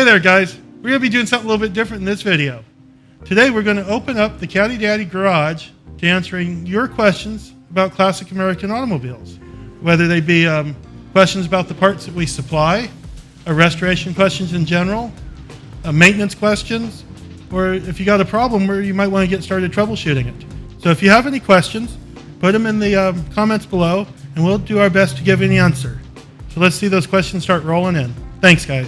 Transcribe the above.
there, guys. We're going to be doing something a little bit different in this video. Today we're going to open up the Caddy Daddy garage to answering your questions about classic American automobiles. Whether they be questions about the parts that we supply, restoration questions in general, maintenance questions, or if you got a problem where you might want to get started troubleshooting it. So if you have any questions, put them in the comments below and we'll do our best to give you an answer. So let's see those questions start rolling in. Thanks, guys.